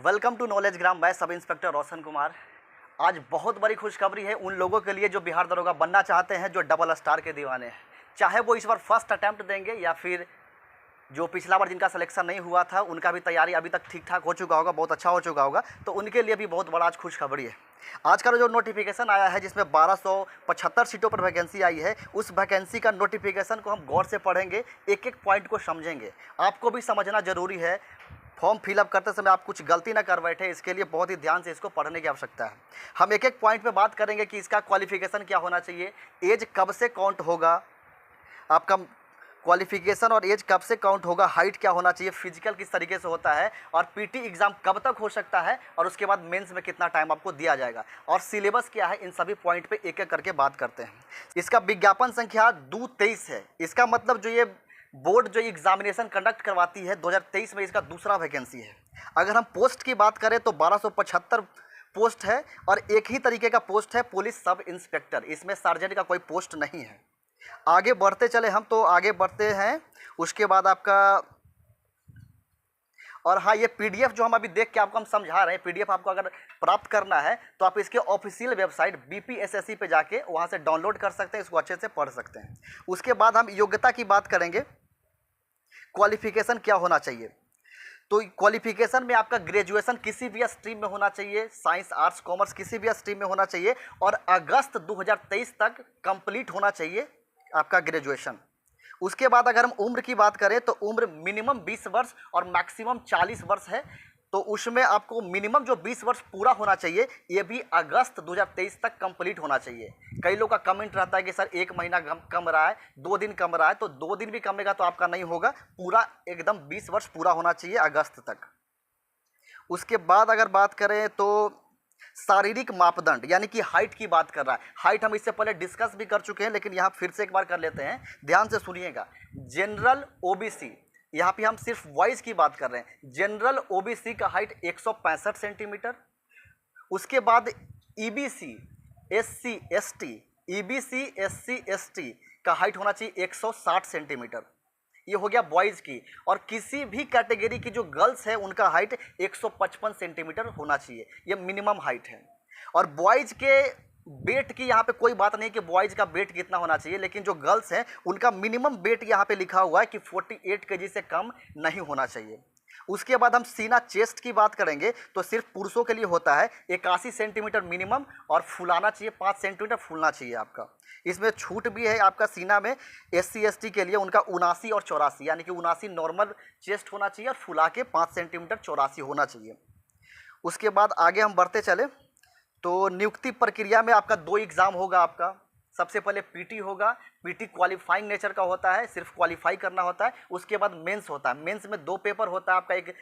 Welcome to knowledge ग्राम। मैं sub inspector Roshan Kumar. आज बहुत बड़ी खुशखबरी है उन लोगों के लिए जो बिहार दरोगा बनना चाहते हैं, जो डबल स्टार के दीवाने हैं। चाहे वो इस बार फर्स्ट अटैम्प्ट देंगे या फिर जो पिछला बार जिनका सिलेक्शन नहीं हुआ था उनका भी तैयारी अभी तक ठीक ठाक हो चुका होगा, बहुत अच्छा हो चुका होगा, तो उनके लिए भी बहुत बड़ा आज खुशखबरी है। आज का जो नोटिफिकेशन आया है जिसमें 1275 सीटों पर वैकेंसी आई है, उस वैकेंसी का नोटिफिकेशन को हम गौर से पढ़ेंगे, एक एक पॉइंट को समझेंगे। आपको भी समझना जरूरी है, फॉर्म फिलअप करते समय आप कुछ गलती ना कर बैठे, इसके लिए बहुत ही ध्यान से इसको पढ़ने की आवश्यकता है। हम एक एक पॉइंट पे बात करेंगे कि इसका क्वालिफिकेशन क्या होना चाहिए, एज कब से काउंट होगा, आपका क्वालिफिकेशन और एज कब से काउंट होगा, हाइट क्या होना चाहिए, फिजिकल किस तरीके से होता है, और पीटी एग्जाम कब तक हो सकता है, और उसके बाद मेंस में कितना टाइम आपको दिया जाएगा, और सिलेबस क्या है, इन सभी पॉइंट पे एक एक करके बात करते हैं। इसका विज्ञापन संख्या 223 है। इसका मतलब जो ये बोर्ड जो एग्जामिनेशन कंडक्ट करवाती है 2023 में, इसका दूसरा वैकेंसी है। अगर हम पोस्ट की बात करें तो 1275 पोस्ट है और एक ही तरीके का पोस्ट है, पुलिस सब इंस्पेक्टर। इसमें सार्जेंट का कोई पोस्ट नहीं है। आगे बढ़ते चले हम, तो आगे बढ़ते हैं उसके बाद आपका, और हाँ, ये पीडीएफ जो हम अभी देख के आपको हम समझा रहे हैं, पीडीएफ आपको अगर प्राप्त करना है तो आप इसके ऑफिशियल वेबसाइट बीपीएसएससी पे जाके वहाँ से डाउनलोड कर सकते हैं, इसको अच्छे से पढ़ सकते हैं। उसके बाद हम योग्यता की बात करेंगे, क्वालिफिकेशन क्या होना चाहिए। तो क्वालिफिकेशन में आपका ग्रेजुएशन किसी भी स्ट्रीम में होना चाहिए, साइंस आर्ट्स कॉमर्स किसी भी स्ट्रीम में होना चाहिए, और अगस्त 2023 तक कंप्लीट होना चाहिए आपका ग्रेजुएशन। उसके बाद अगर हम उम्र की बात करें तो उम्र मिनिमम 20 वर्ष और मैक्सिमम 40 वर्ष है, तो उसमें आपको मिनिमम जो 20 वर्ष पूरा होना चाहिए, ये भी अगस्त 2023 तक कंप्लीट होना चाहिए। कई लोग का कमेंट रहता है कि सर 1 महीना कम रहा है, 2 दिन कम रहा है, तो 2 दिन भी कमेगा तो आपका नहीं होगा, पूरा एकदम 20 वर्ष पूरा होना चाहिए अगस्त तक। उसके बाद अगर बात करें तो शारीरिक मापदंड यानी कि हाइट की बात कर रहा है। हाइट हम इससे पहले डिस्कस भी कर चुके हैं, लेकिन यहाँ फिर से एक बार कर लेते हैं, ध्यान से सुनिएगा। जनरल ओबीसी, यहाँ पे हम सिर्फ बॉयज की बात कर रहे हैं। जनरल ओबीसी का हाइट 165 सेंटीमीटर। उसके बाद EBC SC ST, EBC SC ST का हाइट होना चाहिए 160 सेंटीमीटर। ये हो गया बॉयज़ की। और किसी भी कैटेगरी की जो गर्ल्स है उनका हाइट 155 सेंटीमीटर होना चाहिए, ये मिनिमम हाइट है। और बॉयज़ के वेट की यहाँ पे कोई बात नहीं कि बॉयज़ का वेट कितना होना चाहिए, लेकिन जो गर्ल्स हैं उनका मिनिमम वेट यहाँ पे लिखा हुआ है कि 48 केजी से कम नहीं होना चाहिए। उसके बाद हम सीना चेस्ट की बात करेंगे तो सिर्फ पुरुषों के लिए होता है 81 सेंटीमीटर मिनिमम, और फुलाना चाहिए 5 सेंटीमीटर फूलना चाहिए आपका। इसमें छूट भी है आपका सीना में, एससी एसटी के लिए उनका 79 और 84, यानी कि 79 नॉर्मल चेस्ट होना चाहिए और फुला के 5 सेंटीमीटर 84 होना चाहिए। उसके बाद आगे हम बढ़ते चले तो नियुक्ति प्रक्रिया में आपका 2 एग्ज़ाम होगा आपका। सबसे पहले पीटी होगा, पीटी क्वालिफाइंग नेचर का होता है, सिर्फ क्वालिफाई करना होता है। उसके बाद मेंस होता है, मेंस में 2 पेपर होता है आपका, एक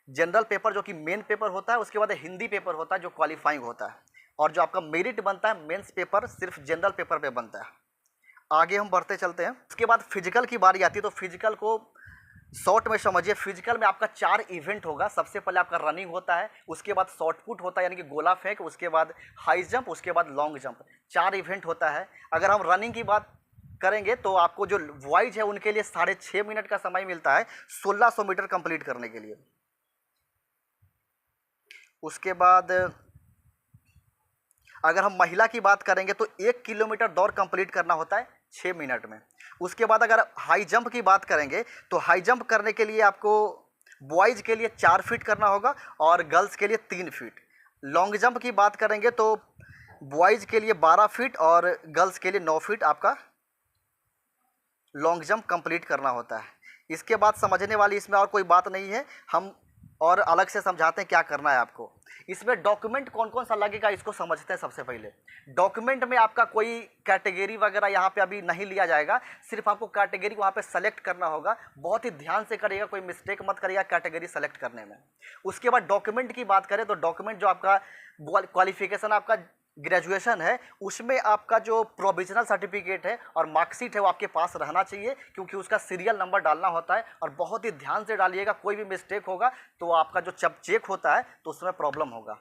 जनरल पेपर जो कि मेन पेपर होता है, उसके बाद हिंदी पेपर होता है जो क्वालिफाइंग होता है, और जो आपका मेरिट बनता है मेंस पेपर सिर्फ जनरल पेपर पे बनता है। आगे हम बढ़ते चलते हैं। उसके बाद फिजिकल की बारी आती है, तो फिजिकल को शॉर्ट में समझिए। फिजिकल में आपका 4 इवेंट होगा। सबसे पहले आपका रनिंग होता है, उसके बाद शॉर्ट पुट होता है यानी कि गोला फेंक, उसके बाद हाई जंप, उसके बाद लॉन्ग जंप। 4 इवेंट होता है। अगर हम रनिंग की बात करेंगे तो आपको जो बॉयज है उनके लिए 6.5 मिनट का समय मिलता है 1600 मीटर कंप्लीट करने के लिए। उसके बाद अगर हम महिला की बात करेंगे तो 1 किलोमीटर दौड़ कंप्लीट करना होता है 6 मिनट में। उसके बाद अगर हाई जंप की बात करेंगे तो हाई जंप करने के लिए आपको बॉयज़ के लिए 4 फीट करना होगा और गर्ल्स के लिए 3 फीट। लॉन्ग जंप की बात करेंगे तो बॉयज़ के लिए 12 फीट और गर्ल्स के लिए 9 फीट आपका लॉन्ग जंप कंप्लीट करना होता है। इसके बाद समझने वाली इसमें और कोई बात नहीं है, हम और अलग से समझाते हैं क्या करना है आपको। इसमें डॉक्यूमेंट कौन कौन सा लगेगा इसको समझते हैं। सबसे पहले डॉक्यूमेंट में आपका कोई कैटेगरी वगैरह यहाँ पे अभी नहीं लिया जाएगा, सिर्फ आपको कैटेगरी वहाँ पे सेलेक्ट करना होगा। बहुत ही ध्यान से करिएगा, कोई मिस्टेक मत करिएगा कैटेगरी सेलेक्ट करने में। उसके बाद डॉक्यूमेंट की बात करें तो डॉक्यूमेंट जो आपका क्वालिफिकेशन आपका ग्रेजुएशन है, उसमें आपका जो प्रोविजनल सर्टिफिकेट है और मार्कशीट है वो आपके पास रहना चाहिए, क्योंकि उसका सीरियल नंबर डालना होता है। और बहुत ही ध्यान से डालिएगा, कोई भी मिस्टेक होगा तो आपका जो जब चेक होता है तो उसमें प्रॉब्लम होगा।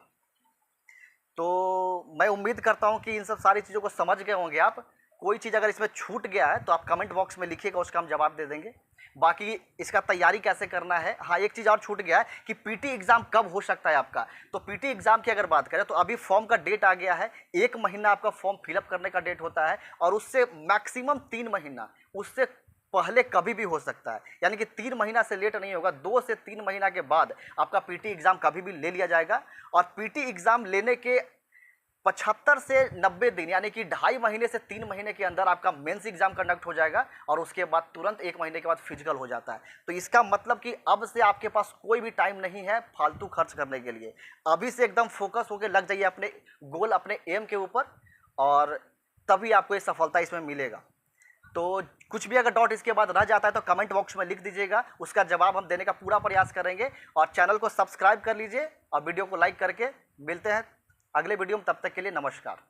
तो मैं उम्मीद करता हूं कि इन सब सारी चीज़ों को समझ गए होंगे आप। कोई चीज़ अगर इसमें छूट गया है तो आप कमेंट बॉक्स में लिखिएगा, उसका हम जवाब दे देंगे। बाकी इसका तैयारी कैसे करना है, हाँ एक चीज़ और छूट गया है कि पीटी एग्ज़ाम कब हो सकता है आपका। तो पीटी एग्ज़ाम की अगर बात करें तो अभी फॉर्म का डेट आ गया है, 1 महीना आपका फॉर्म फिलअप करने का डेट होता है और उससे मैक्सिमम 3 महीना, उससे पहले कभी भी हो सकता है, यानी कि 3 महीना से लेट नहीं होगा। 2 से 3 महीना के बाद आपका पीटी एग्ज़ाम कभी भी ले लिया जाएगा और पीटी एग्ज़ाम लेने के 75 से 90 दिन यानी कि 2.5 महीने से 3 महीने के अंदर आपका मेंस एग्जाम कंडक्ट हो जाएगा और उसके बाद तुरंत 1 महीने के बाद फिजिकल हो जाता है। तो इसका मतलब कि अब से आपके पास कोई भी टाइम नहीं है फालतू खर्च करने के लिए। अभी से एकदम फोकस होकर लग जाइए अपने गोल, अपने एम के ऊपर, और तभी आपको ये सफलता इसमें मिलेगा। तो कुछ भी अगर डाउट इसके बाद रह जाता है तो कमेंट बॉक्स में लिख दीजिएगा, उसका जवाब हम देने का पूरा प्रयास करेंगे। और चैनल को सब्सक्राइब कर लीजिए और वीडियो को लाइक करके मिलते हैं अगले वीडियो में। तब तक के लिए नमस्कार।